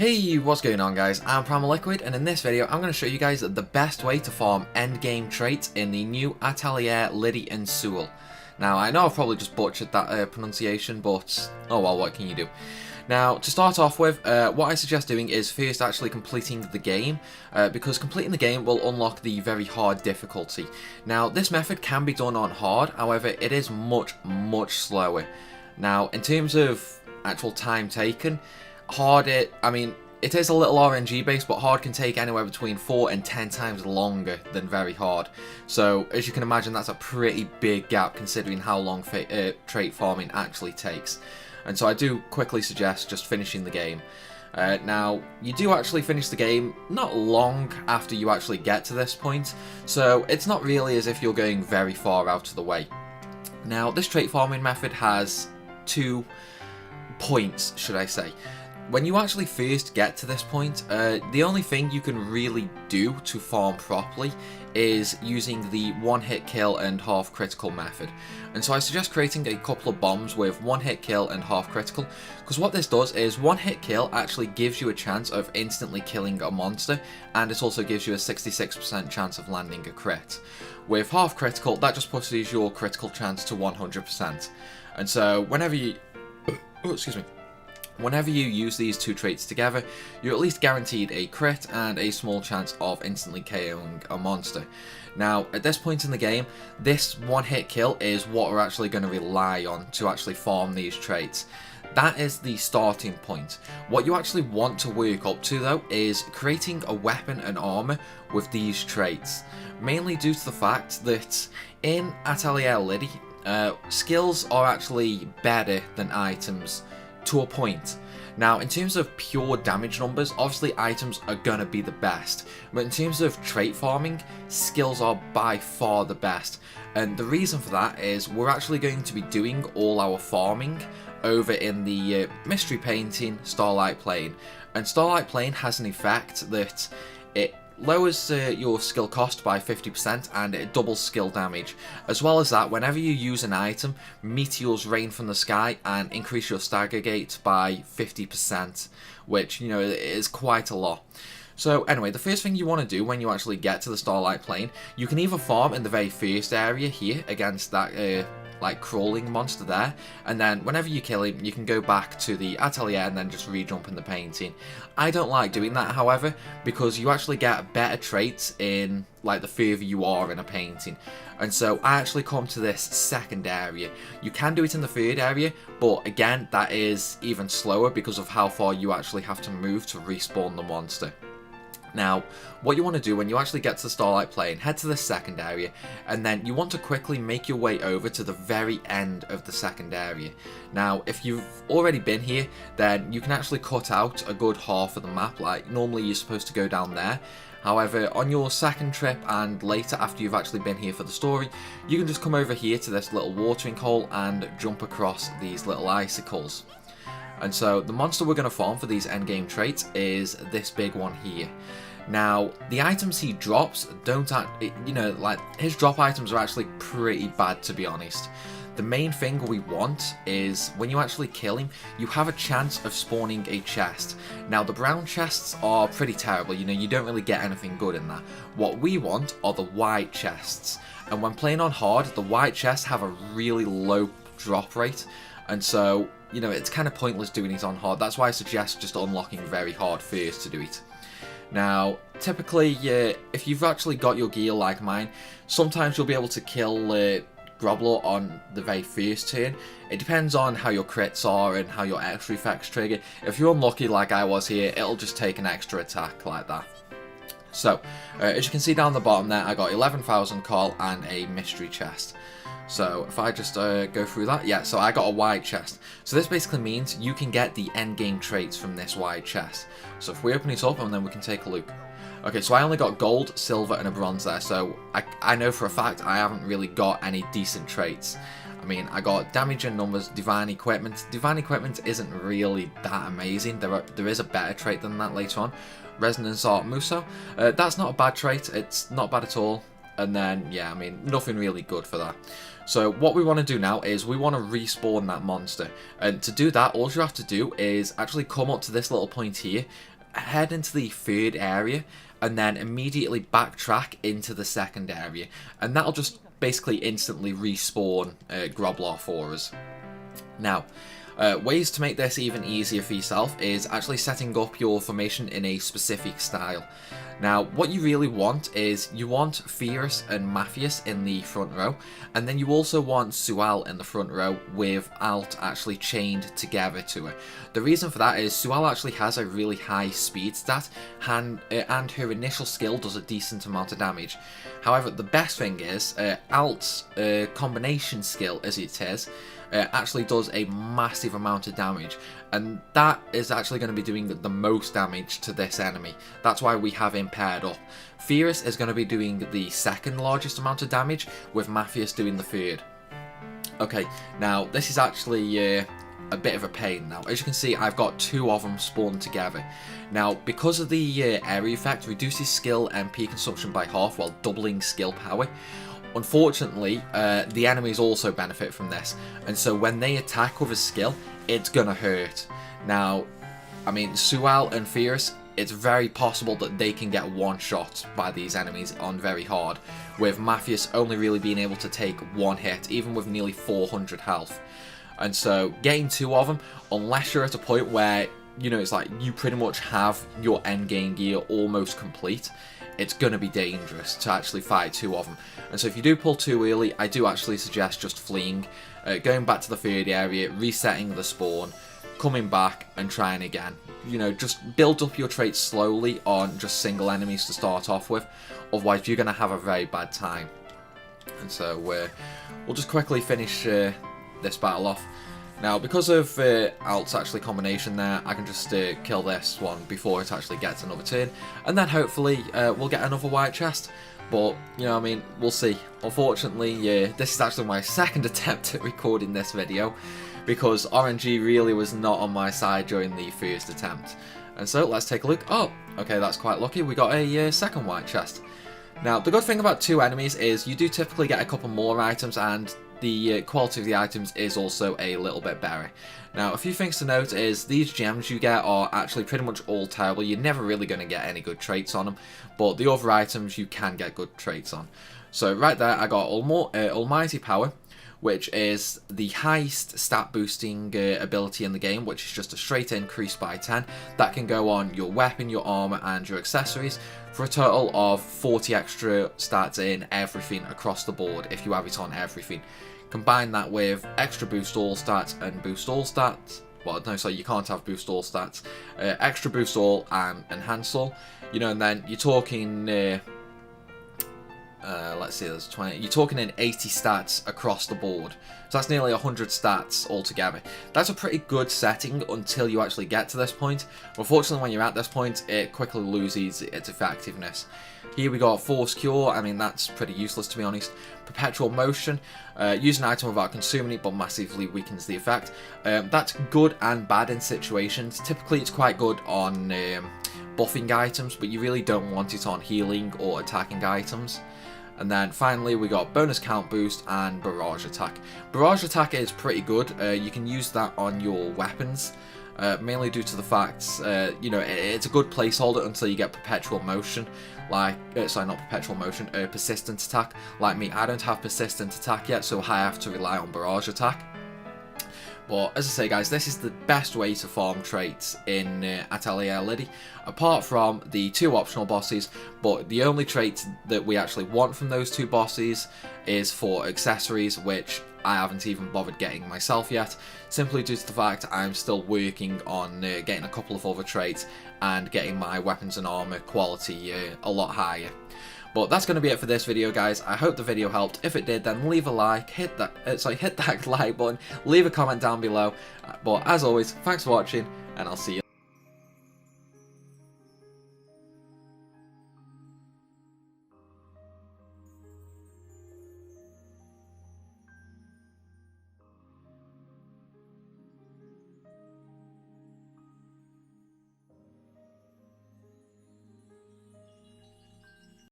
Hey, what's going on guys? I'm Primalliquid, and in this video I'm going to show you guys the best way to farm endgame traits in the new Atelier Lydie Suelle. Now, I know I've probably just butchered that pronunciation, but oh well, what can you do? Now, to start off with, what I suggest doing is first actually completing the game, because completing the game will unlock the very hard difficulty. Now, this method can be done on hard, however, it is much slower. Now, in terms of actual time taken, hard, it is a little RNG based, but hard can take anywhere between 4 and 10 times longer than very hard. So as you can imagine, that's a pretty big gap considering how long trait farming actually takes. And so I do quickly suggest just finishing the game. Now, you do actually finish the game not long after you actually get to this point, so it's not really as if you're going very far out of the way. Now, this trait farming method has 2 points, should I say. When you actually first get to this point, the only thing you can really do to farm properly is using the one-hit kill and half critical method. And so I suggest creating a couple of bombs with one-hit kill and half critical, because what this does is one-hit kill actually gives you a chance of instantly killing a monster, and it also gives you a 66% chance of landing a crit. With half critical, that just pushes your critical chance to 100%. And so whenever you... oh, excuse me. Whenever you use these 2 traits together, you're at least guaranteed a crit and a small chance of instantly KOing a monster. Now, at this point in the game, this one-hit kill is what we're actually going to rely on to actually farm these traits. That is the starting point. What you actually want to work up to, though, is creating a weapon and armor with these traits. Mainly due to the fact that in Atelier Lydie, skills are actually better than items. To a point. Now, in terms of pure damage numbers, obviously items are gonna be the best, but in terms of trait farming, skills are by far the best. And the reason for that is we're actually going to be doing all our farming over in the mystery painting Starlight Plane. And Starlight Plane has an effect that it lowers your skill cost by 50% and it doubles skill damage. As well as that, whenever you use an item, meteors rain from the sky and increase your stagger gate by 50%, which, you know, is quite a lot. So anyway, the first thing you want to do when you actually get to the Starlight Plane, you can either farm in the very first area here against that like crawling monster there, and then whenever you kill him you can go back to the atelier and then just re-jump in the painting. I don't like doing that, however, because you actually get better traits in like the further you are in a painting, and so I actually come to this second area. You can do it in the third area, but again that is even slower because of how far you actually have to move to respawn the monster. Now, what you want to do when you actually get to the Starlight Plane, head to the second area, and then you want to quickly make your way over to the very end of the second area. Now, if you've already been here, then you can actually cut out a good half of the map, like normally you're supposed to go down there. However, on your second trip and later after you've actually been here for the story, you can just come over here to this little watering hole and jump across these little icicles. And so the monster we're going to farm for these endgame traits is this big one here. Now, the items he drops don't act, you know, like his drop items are actually pretty bad, to be honest. The main thing we want is when you actually kill him, you have a chance of spawning a chest. Now, the brown chests are pretty terrible, you know, you don't really get anything good in that. What we want are the white chests. And when playing on hard, the white chests have a really low drop rate. And so, you know, it's kind of pointless doing it on hard. That's why I suggest just unlocking very hard first to do it. Now, typically, if you've actually got your gear like mine, sometimes you'll be able to kill Groblor on the very first turn. It depends on how your crits are and how your extra effects trigger. If you're unlucky like I was here, it'll just take an extra attack like that. So, as you can see down the bottom there, I got 11,000 coal and a mystery chest. So if I just go through that, yeah, so I got a wide chest. So this basically means you can get the endgame traits from this wide chest. So if we open it up and then we can take a look. Okay, so I only got gold, silver and a bronze there, so I know for a fact I haven't really got any decent traits. I mean, I got damage and numbers, divine equipment. Divine equipment isn't really that amazing. There is a better trait than that later on. Resonance art Muso. That's not a bad trait, it's not bad at all. and then, yeah, I mean, nothing really good for that. So what we want to do now is we want to respawn that monster. And to do that, all you have to do is actually come up to this little point here, head into the third area, and then immediately backtrack into the second area. And that'll just basically instantly respawn Groblor for us. Now, ways to make this even easier for yourself is actually setting up your formation in a specific style. Now, what you really want is you want Fierce and Matthias in the front row, and then you also want Suelle in the front row with Alt actually chained together to her. The reason for that is Suelle actually has a really high speed stat, and her initial skill does a decent amount of damage. However, the best thing is Alt's combination skill, as it is, actually does a massive amount of damage, and that is actually going to be doing the most damage to this enemy. That's why we have him paired up. Fierce is going to be doing the second largest amount of damage, with Matthias doing the third. Okay, now this is actually a bit of a pain. Now, as you can see, I've got two of them spawned together. Now, because of the area effect, reduces skill MP consumption by half while doubling skill power. Unfortunately, the enemies also benefit from this, and so when they attack with a skill, it's gonna hurt. Now, I mean, Suelle and Fierce, it's very possible that they can get one shot by these enemies on very hard, with Matthias only really being able to take one hit, even with nearly 400 health. And so, getting two of them, unless you're at a point where, you know, it's like you pretty much have your endgame gear almost complete, it's going to be dangerous to actually fight two of them. And so if you do pull too early, I do actually suggest just fleeing, going back to the third area, resetting the spawn, coming back and trying again. You know, just build up your traits slowly on just single enemies to start off with, otherwise you're going to have a very bad time. And so we'll just quickly finish this battle off. Now, because of Alt's actually combination there, I can just kill this one before it actually gets another turn, and then hopefully we'll get another white chest. But, you know, I mean, we'll see. Unfortunately, this is actually my second attempt at recording this video, because RNG really was not on my side during the first attempt. And so, let's take a look. Oh, okay, that's quite lucky. We got a second white chest. Now, the good thing about two enemies is you do typically get a couple more items, and the quality of the items is also a little bit better. Now, a few things to note is these gems you get are actually pretty much all terrible. You're never really going to get any good traits on them, but the other items you can get good traits on. So right there, I got Almighty Power, which is the highest stat boosting ability in the game, which is just a straight increase by 10. That can go on your weapon, your armor, and your accessories, for a total of 40 extra stats in everything across the board if you have it on everything. Combine that with extra boost all stats and boost all stats. Well, no, sorry, you can't have boost all stats. Extra boost all and enhance all. You know, and then you're talking, let's see, there's 20. You're talking in 80 stats across the board. So that's nearly 100 stats altogether. That's a pretty good setting until you actually get to this point. Unfortunately, when you're at this point, it quickly loses its effectiveness. Here we got Force Cure. I mean, that's pretty useless, to be honest. Perpetual Motion. Use an item without consuming it, but massively weakens the effect. That's good and bad in situations. Typically, it's quite good on buffing items, but you really don't want it on healing or attacking items. And then finally we got Bonus Count Boost and Barrage Attack. Barrage Attack is pretty good. You can use that on your weapons, mainly due to the fact, you know, it's a good placeholder until you get Perpetual Motion. Like, sorry, not Perpetual Motion, Persistent Attack. Like me, I don't have Persistent Attack yet, so I have to rely on Barrage Attack. But as I say, guys, this is the best way to farm traits in Atelier Lydie, apart from the two optional bosses. But the only traits that we actually want from those two bosses is for accessories, which I haven't even bothered getting myself yet, simply due to the fact I'm still working on getting a couple of other traits and getting my weapons and armor quality a lot higher. But that's going to be it for this video, guys. I hope the video helped. If it did, then leave a like, hit that like button, leave a comment down below. But as always, thanks for watching, and I'll see you.